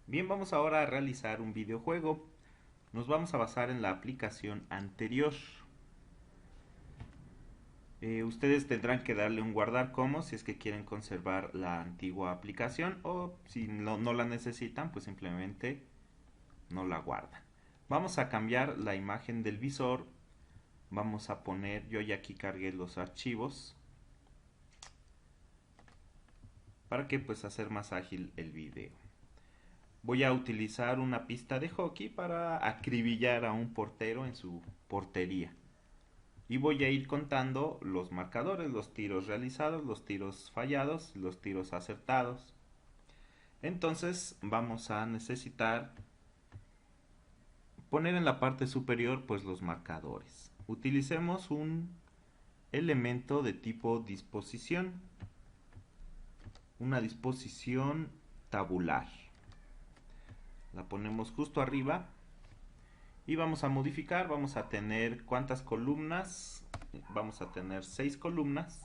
Bien, vamos ahora a realizar un videojuego. Nos vamos a basar en la aplicación anterior. Ustedes tendrán que darle un guardar como si es que quieren conservar la antigua aplicación, o si no la necesitan, pues simplemente no la guardan. Vamos a cambiar la imagen del visor. Vamos a poner, yo ya aquí cargué los archivos para que pues hacer más ágil el video. Voy a utilizar una pista de hockey para acribillar a un portero en su portería. Y voy a ir contando los marcadores, los tiros realizados, los tiros fallados, los tiros acertados. Entonces vamos a necesitar poner en la parte superior pues los marcadores. Utilicemos un elemento de tipo disposición, una disposición tabular. La ponemos justo arriba y vamos a modificar. Vamos a tener cuántas columnas. Vamos a tener 6 columnas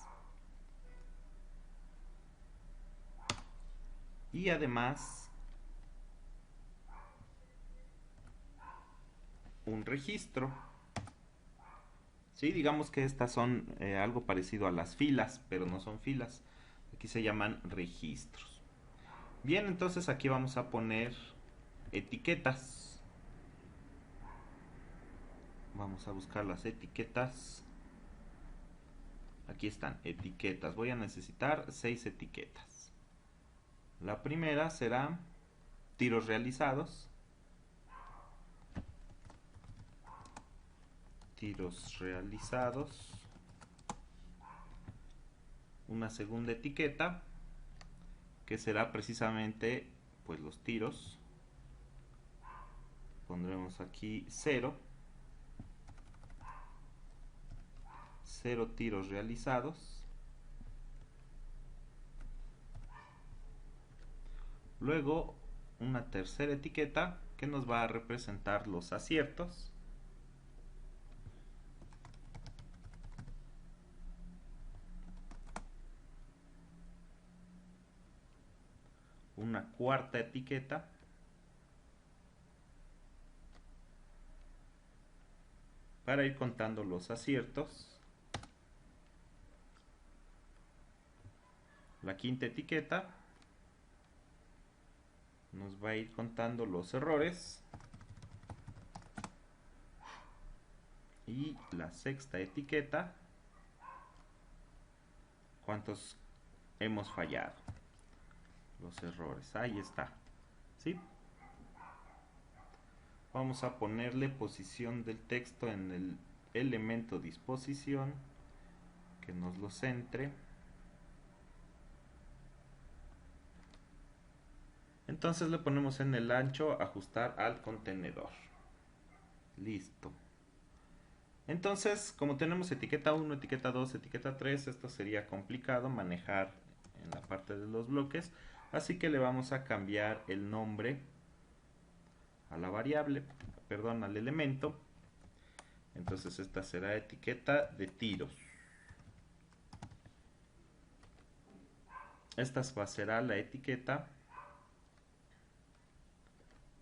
y además un registro. Sí, digamos que estas son algo parecido a las filas, pero no son filas. Aquí se llaman registros. Bien, entonces aquí vamos a poner etiquetas. Vamos a buscar las etiquetas. Aquí están, etiquetas. Voy a necesitar 6 etiquetas. La primera será tiros realizados. Tiros realizados. Una segunda etiqueta que será precisamente pues los tiros. Pondremos aquí 0. 0 tiros realizados. Luego una tercera etiqueta que nos va a representar los aciertos. Una cuarta etiqueta para ir contando los aciertos. La quinta etiqueta nos va a ir contando los errores. Y la sexta etiqueta, cuántos hemos fallado, los errores. Ahí está. ¿Sí? Vamos a ponerle posición del texto en el elemento disposición, que nos lo centre. Entonces le ponemos en el ancho ajustar al contenedor. Listo. Entonces, como tenemos etiqueta 1, etiqueta 2, etiqueta 3, esto sería complicado manejar en la parte de los bloques, así que le vamos a cambiar el nombre a la variable, perdón, al elemento. Entonces esta será etiqueta de tiros. Esta será la etiqueta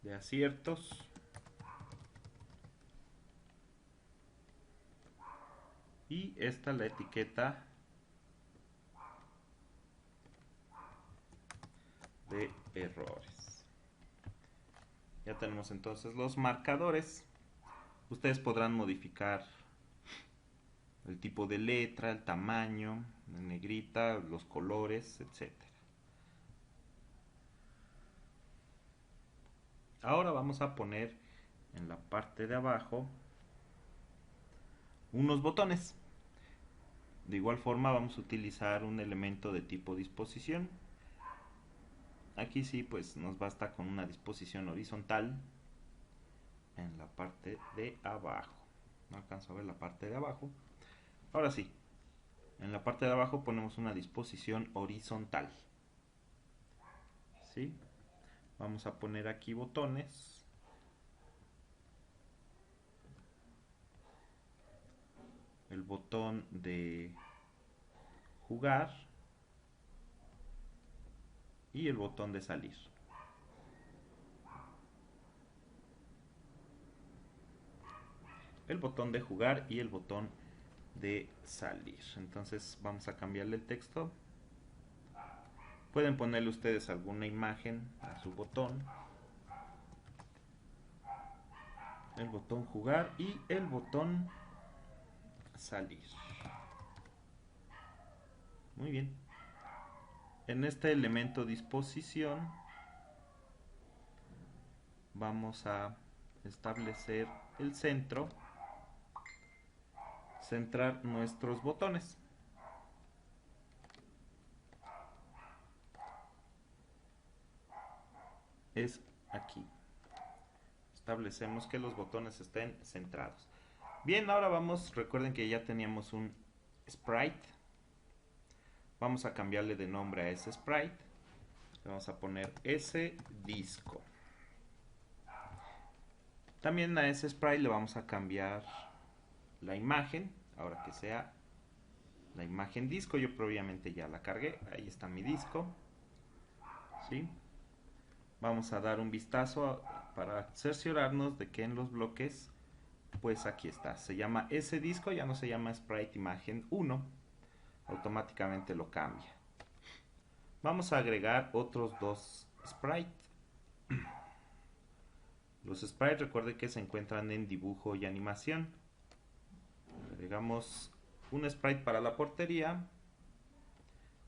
de aciertos. Y esta la etiqueta de errores. Ya tenemos entonces los marcadores. Ustedes podrán modificar el tipo de letra, el tamaño, en negrita, los colores, etcétera. Ahora vamos a poner en la parte de abajo unos botones. De igual forma vamos a utilizar un elemento de tipo disposición. Aquí sí, pues nos basta con una disposición horizontal en la parte de abajo. No alcanzo a ver la parte de abajo. Ahora sí, en la parte de abajo ponemos una disposición horizontal. ¿Sí? Vamos a poner aquí botones. El botón de jugar y el botón de salir. el botón de jugar y el botón de salir. Entonces vamos a cambiarle el texto. Pueden ponerle ustedes alguna imagen a su botón. El botón jugar y el botón salir. Muy bien. En este elemento disposición vamos a establecer el centro, centrar nuestros botones. Es aquí. Establecemos que los botones estén centrados. Bien, ahora vamos, recuerden que ya teníamos un sprite. Vamos a cambiarle de nombre a ese sprite. Le vamos a poner ese disco. También a ese sprite le vamos a cambiar la imagen, ahora que sea la imagen disco. Yo previamente ya la cargué, ahí está mi disco. ¿Sí? Vamos a dar un vistazo para cerciorarnos de que en los bloques, pues aquí está, se llama ese disco, ya no se llama sprite imagen 1, automáticamente lo cambia. Vamos a agregar otros dos sprites. Los sprites, recuerden que se encuentran en dibujo y animación. Agregamos un sprite para la portería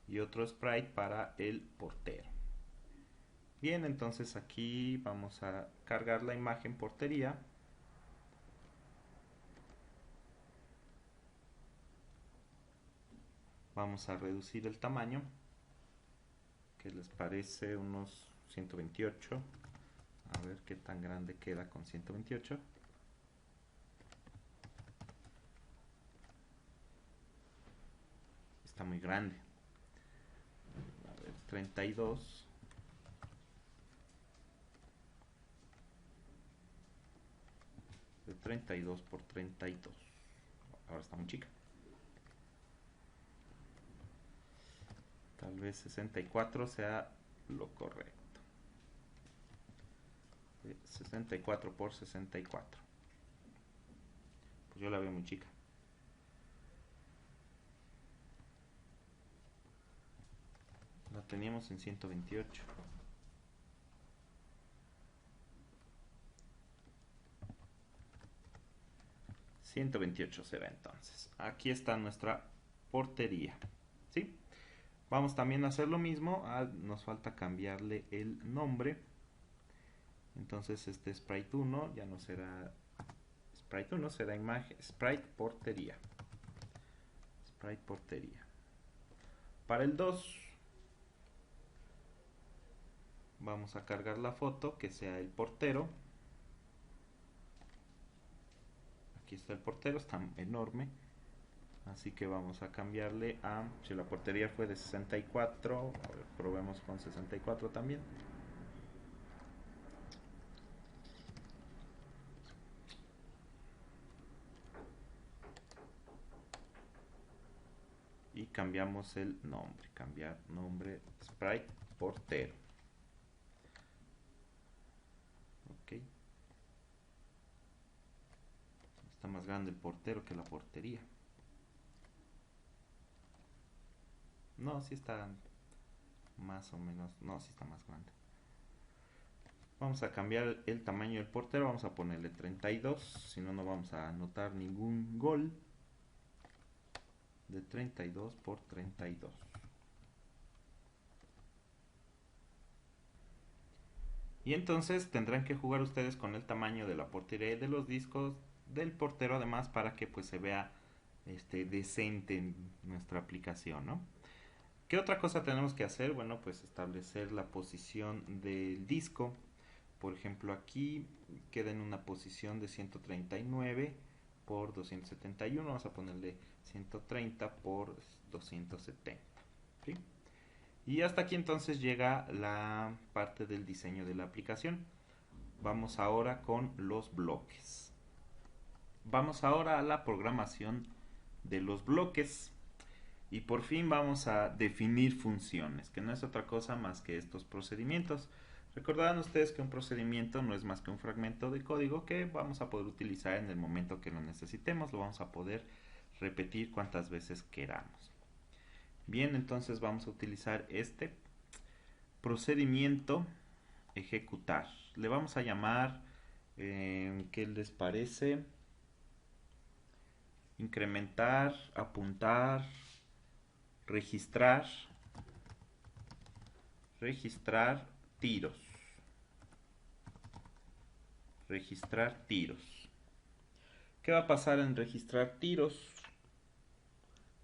y otro sprite para el portero. Bien, entonces aquí vamos a cargar la imagen portería. Vamos a reducir el tamaño, que les parece unos 128. A ver qué tan grande queda con 128. Está muy grande. A ver, 32. De 32 por 32. Ahora está muy chica. Tal vez 64 sea lo correcto. 64 por 64. Pues yo la veo muy chica. La teníamos en 128. será entonces. Aquí está nuestra portería. ¿Sí? Vamos también a hacer lo mismo. Nos falta cambiarle el nombre. Entonces este sprite 1 ya no será sprite 1, será imagen sprite portería. Sprite portería. Para el 2 vamos a cargar la foto que sea el portero. Aquí está el portero, está enorme. Así que vamos a cambiarle a, si la portería fue de 64, probemos con 64 también. Y cambiamos el nombre, cambiar nombre sprite portero. Ok. Está más grande el portero que la portería. No, sí está más o menos, no, sí está más grande. Vamos a cambiar el tamaño del portero, vamos a ponerle 32, si no, no vamos a anotar ningún gol. De 32 por 32. Y entonces tendrán que jugar ustedes con el tamaño de la portería y de los discos del portero, además, para que pues se vea decente en nuestra aplicación, ¿no? ¿Qué otra cosa tenemos que hacer? Bueno, pues establecer la posición del disco. Por ejemplo, aquí queda en una posición de 139 por 271. Vamos a ponerle 130 por 270. ¿Sí? Y hasta aquí entonces llega la parte del diseño de la aplicación. Vamos ahora con los bloques. Vamos ahora a la programación de los bloques. Y por fin vamos a definir funciones, que no es otra cosa más que estos procedimientos. Recordarán ustedes que un procedimiento no es más que un fragmento de código que vamos a poder utilizar en el momento que lo necesitemos, lo vamos a poder repetir cuantas veces queramos. Bien, entonces vamos a utilizar este procedimiento ejecutar. Le vamos a llamar, ¿qué les parece? Incrementar, apuntar, registrar, registrar tiros. Registrar tiros. ¿Qué va a pasar en registrar tiros?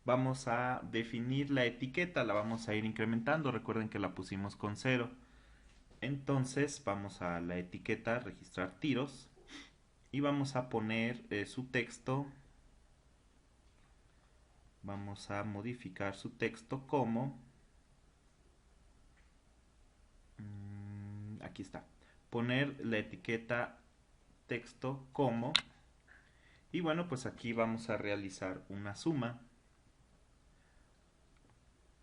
Vamos a definir la etiqueta, la vamos a ir incrementando. Recuerden que la pusimos con 0. Entonces vamos a la etiqueta registrar tiros y vamos a poner su texto. Vamos a modificar su texto como aquí está, poner la etiqueta texto como, y bueno, pues aquí vamos a realizar una suma,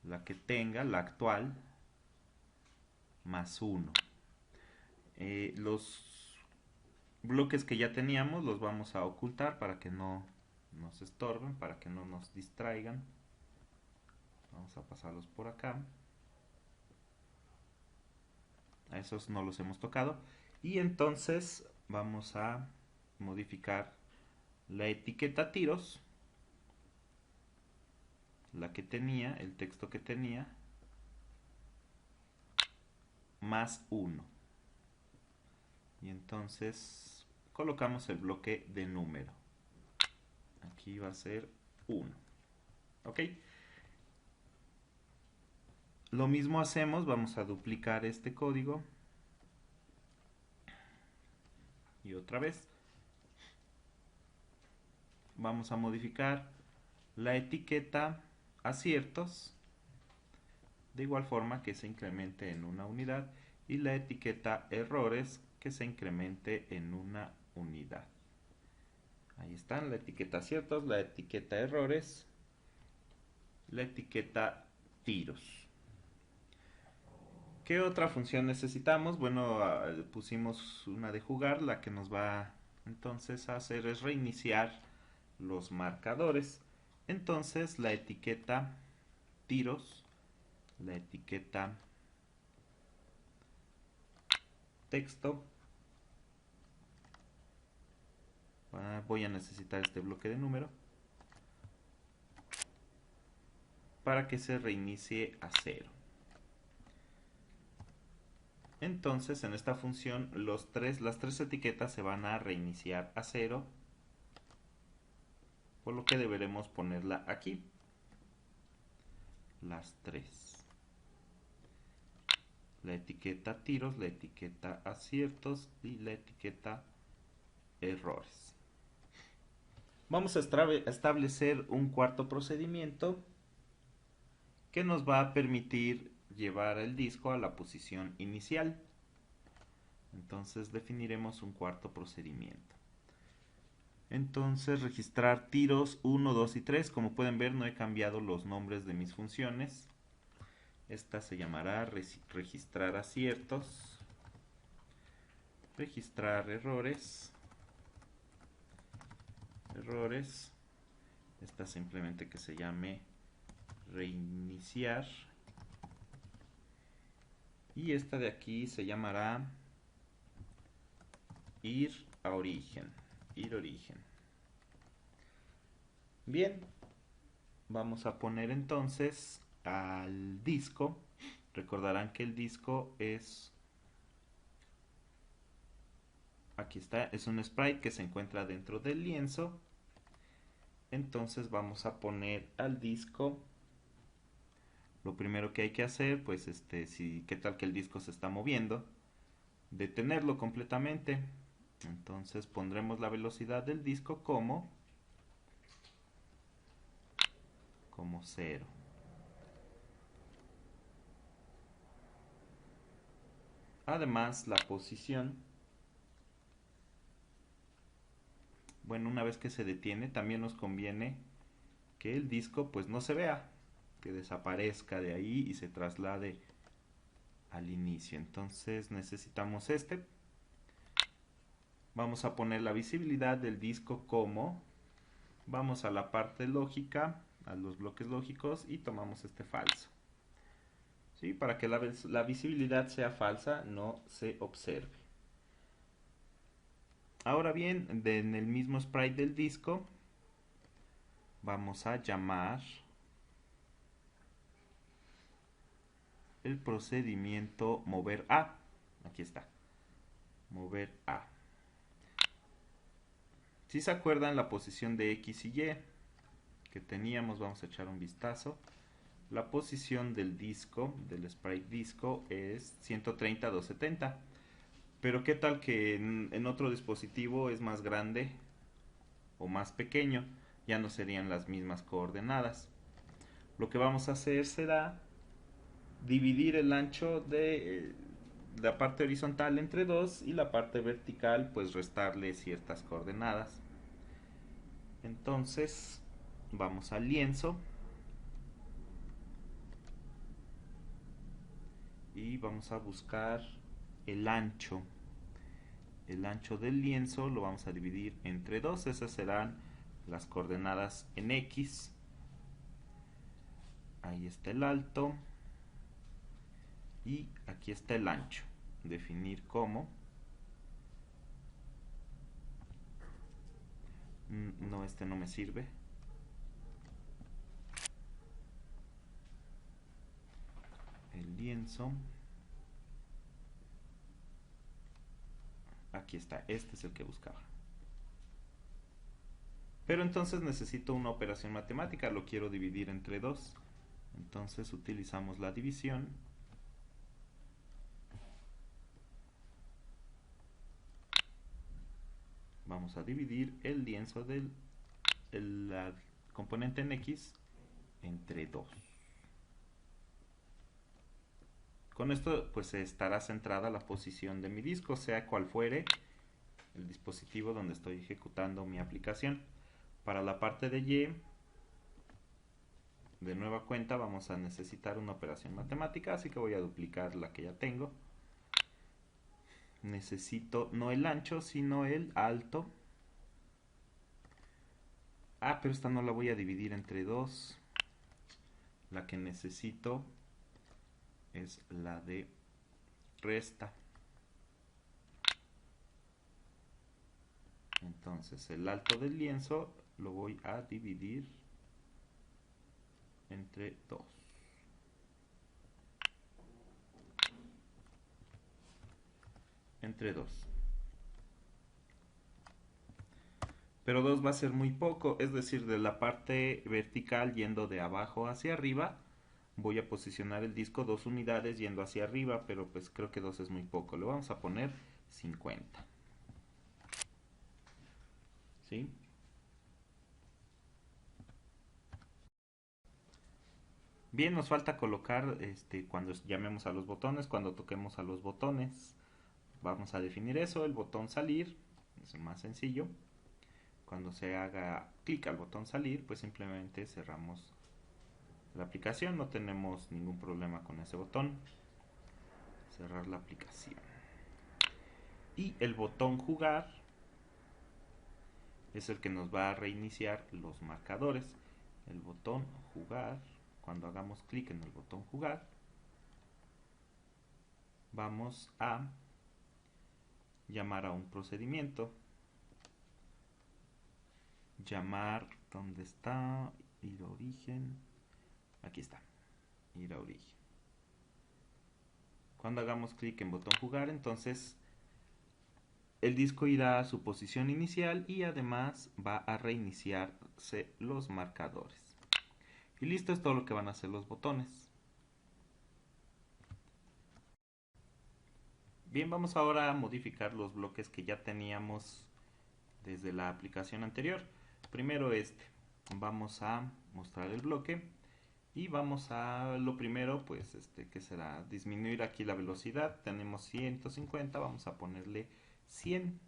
la que tenga, la actual, más 1. Los bloques que ya teníamos los vamos a ocultar para que no nos estorben, para que no nos distraigan. Vamos a pasarlos por acá. A esos no los hemos tocado. Y entonces vamos a modificar la etiqueta tiros, la que tenía, el texto que tenía, más 1. Y entonces colocamos el bloque de número. Aquí va a ser 1. ¿Ok? Lo mismo hacemos, vamos a duplicar este código. Y otra vez. Vamos a modificar la etiqueta aciertos, de igual forma que se incremente en una unidad, y la etiqueta errores que se incremente en una unidad. Ahí están, la etiqueta aciertos, la etiqueta errores, la etiqueta tiros. ¿Qué otra función necesitamos? Bueno, pusimos una de jugar, la que nos va entonces a hacer es reiniciar los marcadores. Entonces la etiqueta tiros, la etiqueta texto, voy a necesitar este bloque de número para que se reinicie a 0. Entonces en esta función las tres etiquetas se van a reiniciar a 0, por lo que deberemos ponerla aquí, las 3. La etiqueta tiros, la etiqueta aciertos y la etiqueta errores. Vamos a establecer un cuarto procedimiento que nos va a permitir llevar el disco a la posición inicial. Entonces definiremos un cuarto procedimiento. Entonces registrar tiros 1, 2 y 3. Como pueden ver, no he cambiado los nombres de mis funciones. Esta se llamará registrar aciertos, registrar errores. Esta simplemente que se llame reiniciar. Y esta de aquí se llamará ir a origen. Bien, vamos a poner entonces al disco. Recordarán que el disco es, aquí está, es un sprite que se encuentra dentro del lienzo. Entonces vamos a poner al disco. Lo primero que hay que hacer, pues qué tal que el disco se está moviendo, detenerlo completamente. Entonces pondremos la velocidad del disco como 0. Además, la posición, bueno, una vez que se detiene, también nos conviene que el disco pues no se vea, que desaparezca de ahí y se traslade al inicio. Entonces necesitamos este. Vamos a poner la visibilidad del disco como, vamos a la parte lógica, a los bloques lógicos y tomamos este falso. ¿Sí? Para que la visibilidad sea falsa, no se observe. Ahora bien, en el mismo sprite del disco, vamos a llamar el procedimiento mover A. Aquí está, mover A. Si se acuerdan la posición de X y Y que teníamos, vamos a echar un vistazo. La posición del disco, del sprite disco, es 130-270. Pero qué tal que en otro dispositivo es más grande o más pequeño, ya no serían las mismas coordenadas. Lo que vamos a hacer será dividir el ancho de la parte horizontal entre 2 y la parte vertical pues restarle ciertas coordenadas. Entonces vamos al lienzo y vamos a buscar el ancho. El ancho del lienzo lo vamos a dividir entre 2, esas serán las coordenadas en X. Ahí está el alto y aquí está el ancho. Definir como, no, este no me sirve. El lienzo, aquí está, este es el que buscaba. Pero entonces necesito una operación matemática, lo quiero dividir entre 2. Entonces utilizamos la división. Vamos a dividir el lienzo del la componente en X entre 2. Con esto pues estará centrada la posición de mi disco, sea cual fuere el dispositivo donde estoy ejecutando mi aplicación. Para la parte de Y, de nueva cuenta vamos a necesitar una operación matemática, así que voy a duplicar la que ya tengo. Necesito no el ancho, sino el alto. Ah, pero esta no la voy a dividir entre 2. La que necesito es la de resta. Entonces el alto del lienzo lo voy a dividir entre 2. Entre 2. Pero 2 va a ser muy poco, es decir, de la parte vertical yendo de abajo hacia arriba, voy a posicionar el disco 2 unidades yendo hacia arriba, pero pues creo que 2 es muy poco. Le vamos a poner 50. ¿Sí? Bien, nos falta colocar cuando llamemos a los botones, cuando toquemos a los botones. Vamos a definir eso, el botón salir, es el más sencillo. Cuando se haga clic al botón salir, pues simplemente cerramos la aplicación, no tenemos ningún problema con ese botón. Cerrar la aplicación. Y el botón jugar es el que nos va a reiniciar los marcadores. El botón jugar, cuando hagamos clic en el botón jugar, vamos a llamar a un procedimiento. Llamar, ¿dónde está? Ir a origen. Aquí está, ir a origen. Cuando hagamos clic en botón jugar, entonces el disco irá a su posición inicial y además va a reiniciarse los marcadores. Y listo, es todo lo que van a hacer los botones. Bien, vamos ahora a modificar los bloques que ya teníamos desde la aplicación anterior. Primero vamos a mostrar el bloque y vamos a, lo primero pues que será disminuir aquí la velocidad. Tenemos 150, vamos a ponerle 100.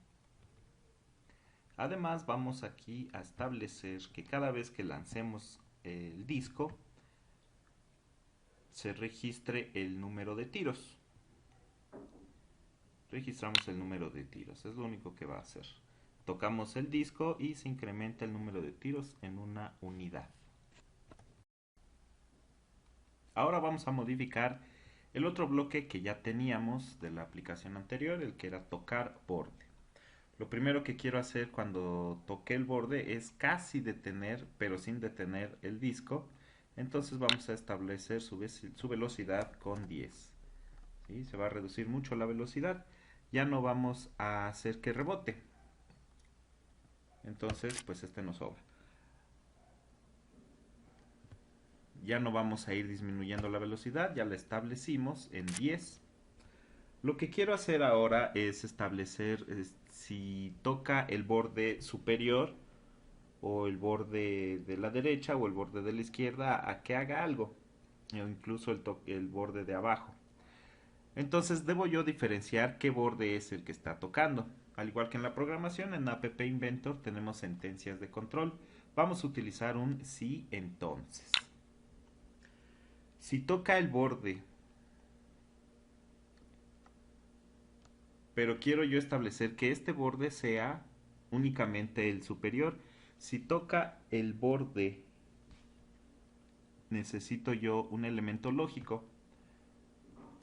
Además vamos aquí a establecer que cada vez que lancemos el disco se registre el número de tiros. Registramos el número de tiros, es lo único que va a hacer. Tocamos el disco y se incrementa el número de tiros en una unidad. Ahora vamos a modificar el otro bloque que ya teníamos de la aplicación anterior, el que era tocar borde. Lo primero que quiero hacer cuando toque el borde es casi detener, pero sin detener el disco. Entonces vamos a establecer su velocidad con 10. ¿Sí? Se va a reducir mucho la velocidad. Ya no vamos a hacer que rebote. Entonces, pues este nos sobra. Ya no vamos a ir disminuyendo la velocidad, ya la establecimos en 10. Lo que quiero hacer ahora es establecer si toca el borde superior o el borde de la derecha o el borde de la izquierda a que haga algo, o incluso el borde de abajo. Entonces debo yo diferenciar qué borde es el que está tocando. Al igual que en la programación, en App Inventor tenemos sentencias de control. Vamos a utilizar un si entonces. Si toca el borde, pero quiero yo establecer que este borde sea únicamente el superior. Si toca el borde, necesito yo un elemento lógico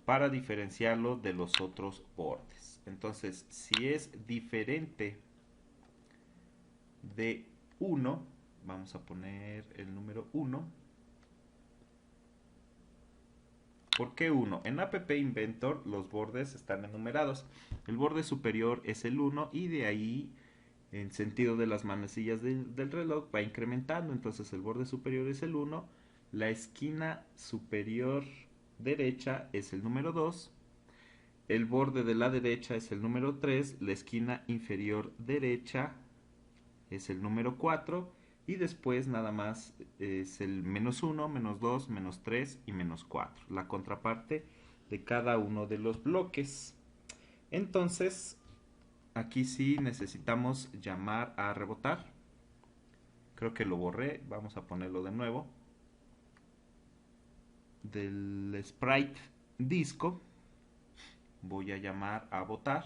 para diferenciarlo de los otros bordes. Entonces, si es diferente de 1, vamos a poner el número 1. ¿Por qué 1? En App Inventor los bordes están enumerados. El borde superior es el 1 y de ahí, en sentido de las manecillas del reloj, va incrementando. Entonces el borde superior es el 1, la esquina superior derecha es el número 2, el borde de la derecha es el número 3, la esquina inferior derecha es el número 4 y después nada más es el menos 1, menos 2, menos 3 y menos 4, la contraparte de cada uno de los bloques. Entonces, aquí sí necesitamos llamar a rebotar. Creo que lo borré, vamos a ponerlo de nuevo. Del sprite disco voy a llamar a botar.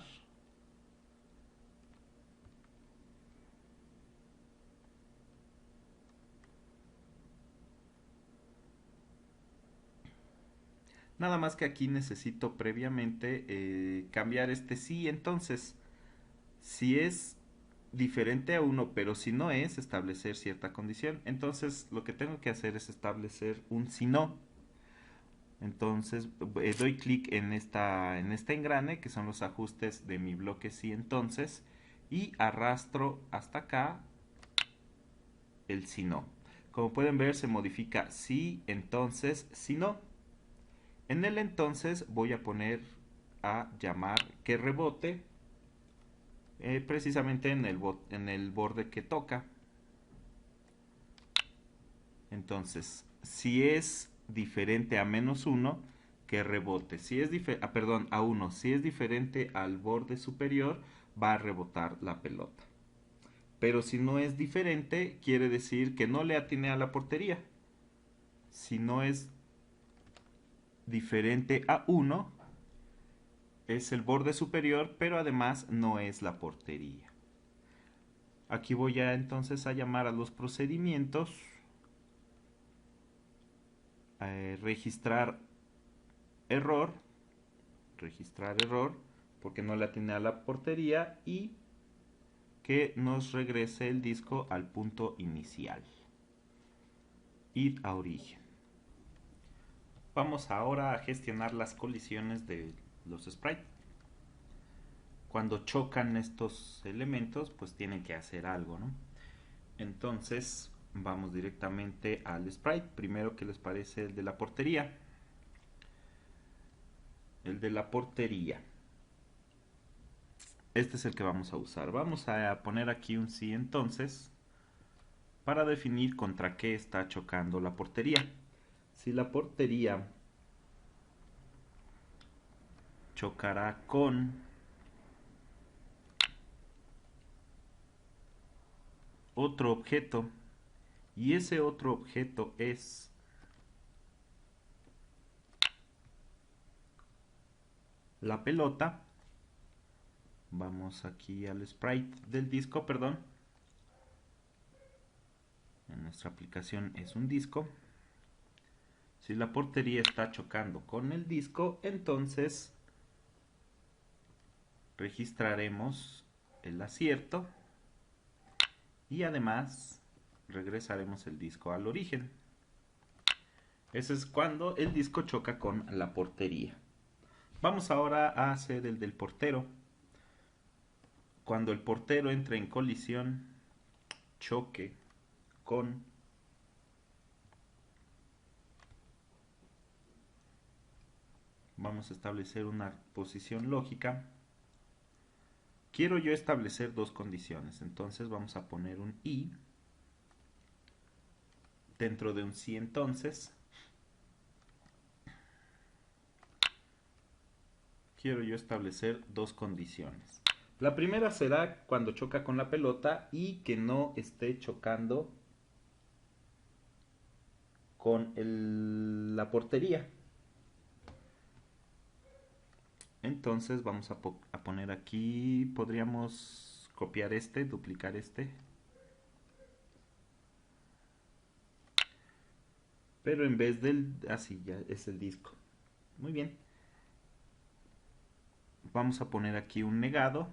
Nada más que aquí necesito previamente cambiar este sí. Entonces, si es diferente a 1, pero si no es, establecer cierta condición. Entonces, lo que tengo que hacer es establecer un si no. Entonces, doy clic en este engrane, que son los ajustes de mi bloque si entonces, y arrastro hasta acá el si no. Como pueden ver, se modifica si entonces, si no. En el entonces voy a poner a llamar que rebote precisamente en el borde que toca. Entonces, si es diferente a menos 1, que rebote. Si es perdón, a 1. Si es diferente al borde superior, va a rebotar la pelota. Pero si no es diferente, quiere decir que no le atiné a la portería. Si no es diferente a 1, es el borde superior, pero además no es la portería. Aquí voy a entonces a llamar a los procedimientos, registrar error, porque no le atiné a la portería, y que nos regrese el disco al punto inicial. Id a origen. Vamos ahora a gestionar las colisiones de los sprites. Cuando chocan estos elementos, pues tienen que hacer algo, ¿no? Entonces, vamos directamente al sprite. Primero, ¿qué les parece el de la portería? El de la portería. Este es el que vamos a usar. Vamos a poner aquí un sí entonces para definir contra qué está chocando la portería. Si la portería chocará con otro objeto y ese otro objeto es la pelota, Vamos aquí al sprite del disco, perdón. En nuestra aplicación es un disco. Si la portería está chocando con el disco, entonces registraremos el acierto y además regresaremos el disco al origen. Ese es cuando el disco choca con la portería. Vamos ahora a hacer el del portero. Cuando el portero entra en colisión, choque con vamos a establecer una posición lógica. Quiero yo establecer dos condiciones, entonces vamos a poner un i dentro de un si entonces. Quiero yo establecer dos condiciones. La primera será cuando choca con la pelota y que no esté chocando con la portería. Entonces vamos a poner aquí, podríamos copiar este, duplicar este. Pero en vez del, así ya es el disco. Muy bien. Vamos a poner aquí un negado.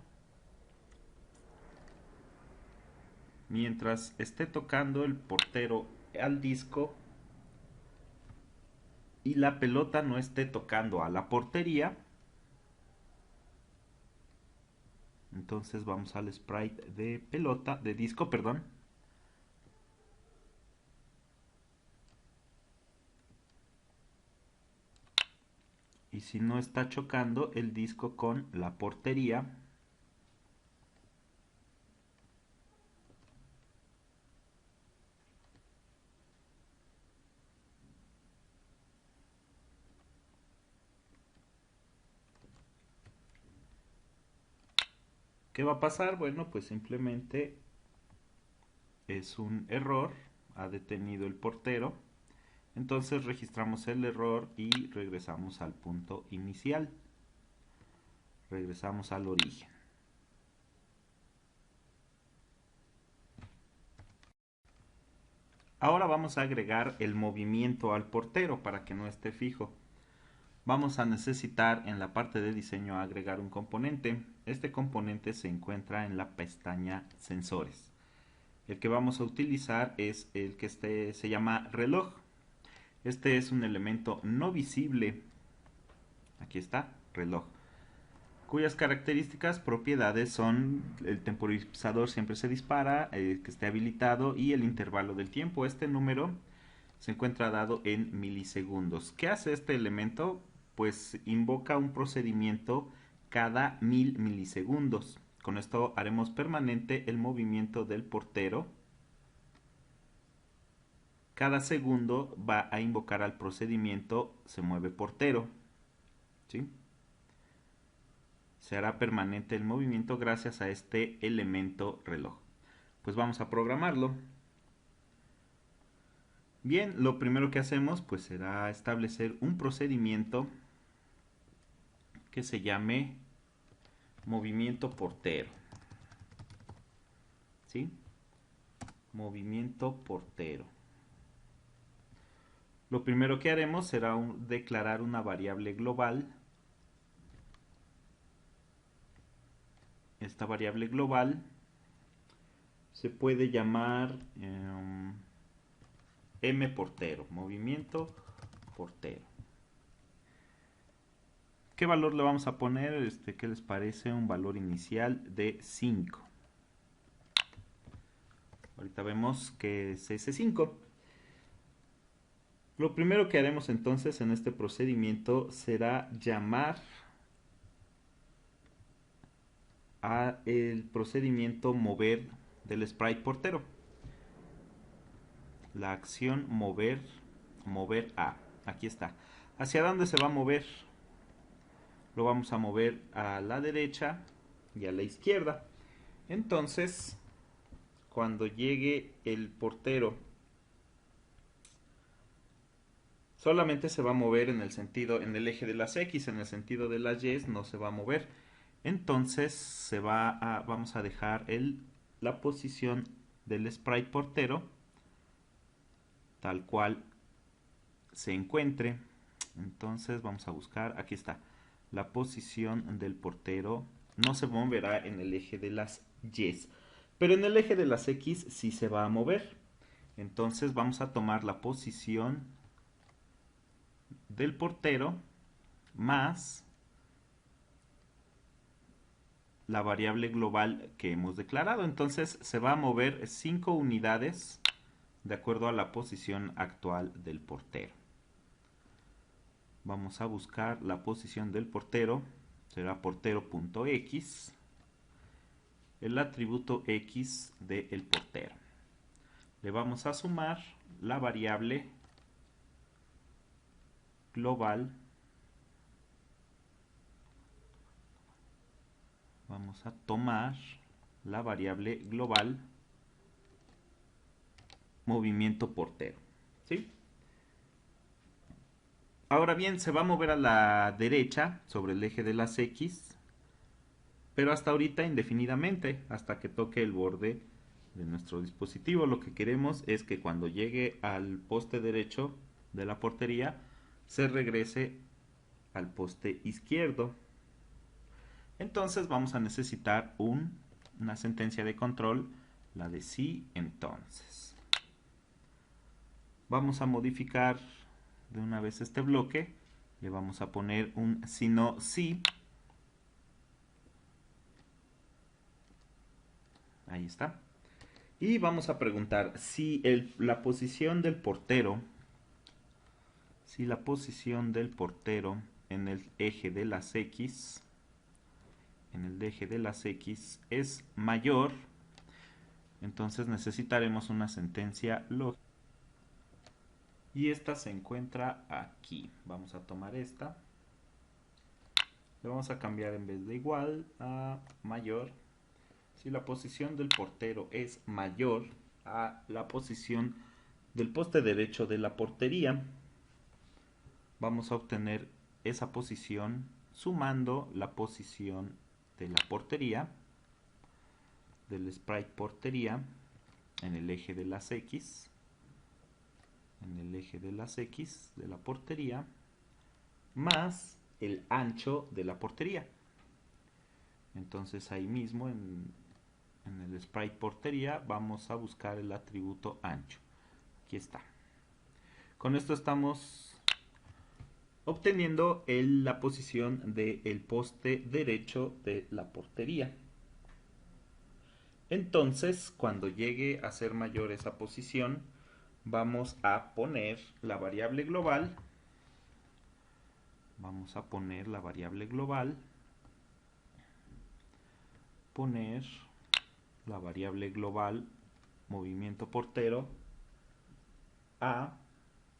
Mientras esté tocando el portero al disco y la pelota no esté tocando a la portería, entonces vamos al sprite de pelota, de disco, perdón. Y si no está chocando el disco con la portería, ¿qué va a pasar? Bueno, pues simplemente es un error, ha detenido el portero. Entonces registramos el error y regresamos al punto inicial. Regresamos al origen. Ahora vamos a agregar el movimiento al portero para que no esté fijo. Vamos a necesitar en la parte de diseño agregar un componente. Este componente se encuentra en la pestaña Sensores. El que vamos a utilizar es el que se llama reloj. Este es un elemento no visible. Aquí está, reloj. Cuyas características, propiedades son el temporizador siempre se dispara, que esté habilitado y el intervalo del tiempo. Este número se encuentra dado en milisegundos. ¿Qué hace este elemento? Pues invoca un procedimiento cada 1000 milisegundos. Con esto haremos permanente el movimiento del portero. Cada segundo va a invocar al procedimiento se mueve portero. ¿Sí? Se hará permanente el movimiento gracias a este elemento reloj. Pues vamos a programarlo. Bien, lo primero que hacemos pues será establecer un procedimiento que se llame movimiento portero. ¿Sí? Movimiento portero. Lo primero que haremos será declarar una variable global. Esta variable global se puede llamar m portero, movimiento portero. ¿Qué valor le vamos a poner? ¿Qué les parece? Un valor inicial de 5. Ahorita vemos que es ese 5. Lo primero que haremos entonces en este procedimiento será llamar a el procedimiento mover del sprite portero. La acción mover a. Aquí está. ¿Hacia dónde se va a mover? Lo vamos a mover a la derecha y a la izquierda. Entonces, cuando llegue el portero, solamente se va a mover en el sentido, en el eje de las X, en el sentido de las Y no se va a mover. Entonces vamos a dejar la posición del sprite portero tal cual se encuentre. Entonces vamos a buscar, aquí está, la posición del portero no se moverá en el eje de las Y, pero en el eje de las X sí se va a mover. Entonces vamos a tomar la posición del portero más la variable global que hemos declarado. Entonces se va a mover 5 unidades de acuerdo a la posición actual del portero. Vamos a buscar la posición del portero, será portero.x, el atributo x del portero. Le vamos a sumar la variable global. Vamos a tomar la variable global movimiento portero, ¿sí? Ahora bien, se va a mover a la derecha sobre el eje de las X, pero hasta ahorita indefinidamente, hasta que toque el borde de nuestro dispositivo. Lo que queremos es que cuando llegue al poste derecho de la portería, se regrese al poste izquierdo. Entonces vamos a necesitar una sentencia de control, la de sí entonces. Vamos a modificar de una vez este bloque, le vamos a poner un si no sí. Ahí está. Y vamos a preguntar si la posición del portero, en el eje de las X, es mayor, entonces necesitaremos una sentencia lógica. Y esta se encuentra aquí. Vamos a tomar esta. Le vamos a cambiar en vez de igual a mayor. Si la posición del portero es mayor a la posición del poste derecho de la portería, vamos a obtener esa posición sumando la posición de la portería, del sprite portería, en el eje de las X, de la portería, más el ancho de la portería. Entonces ahí mismo en el sprite portería vamos a buscar el atributo ancho. Aquí está. Con esto estamos obteniendo la posición del poste derecho de la portería. Entonces, cuando llegue a ser mayor esa posición, vamos a poner la variable global. Poner la variable global movimiento portero a,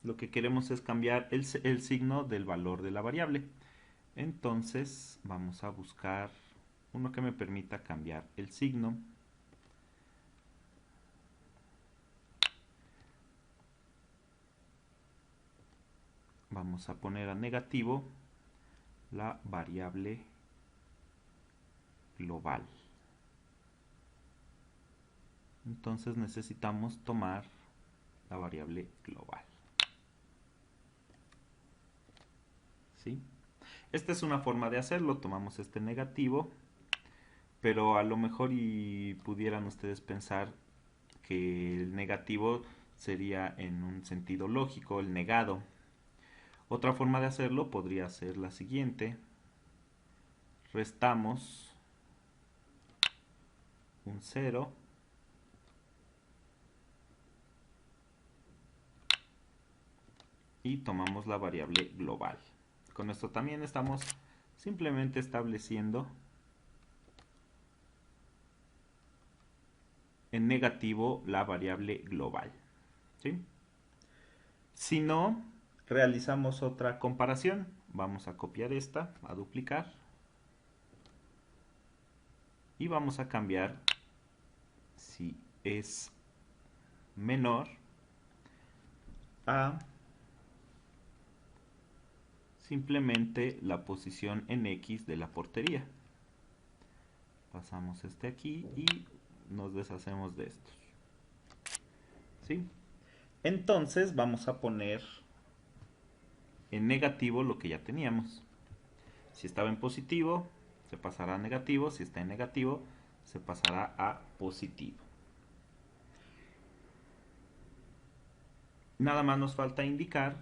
lo que queremos es cambiar el signo del valor de la variable. Entonces vamos a buscar uno que me permita cambiar el signo. Vamos a poner a negativo la variable global. Entonces necesitamos tomar la variable global. ¿Sí? Esta es una forma de hacerlo. Tomamos este negativo, pero a lo mejor y pudieran ustedes pensar que el negativo sería en un sentido lógico, el negado. Otra forma de hacerlo podría ser la siguiente. Restamos un 0 y tomamos la variable global. Con esto también estamos simplemente estableciendo en negativo la variable global. ¿Sí? Si no, realizamos otra comparación. Vamos a copiar esta, a duplicar. Y vamos a cambiar si es menor a simplemente la posición en X de la portería. Pasamos este aquí y nos deshacemos de estos. ¿Sí? Entonces vamos a poner en negativo lo que ya teníamos. Si estaba en positivo, se pasará a negativo. Si está en negativo, se pasará a positivo. Nada más nos falta indicar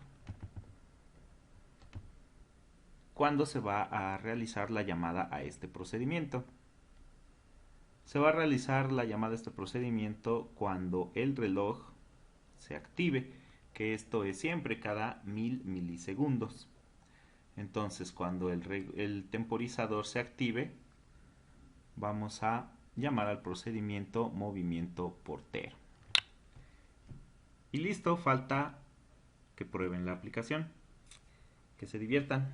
cuándo se va a realizar la llamada a este procedimiento. Se va a realizar la llamada a este procedimiento cuando el reloj se active, que esto es siempre cada 1000 milisegundos. Entonces, cuando el temporizador se active, vamos a llamar al procedimiento movimiento portero. Y listo, falta que prueben la aplicación. Que se diviertan.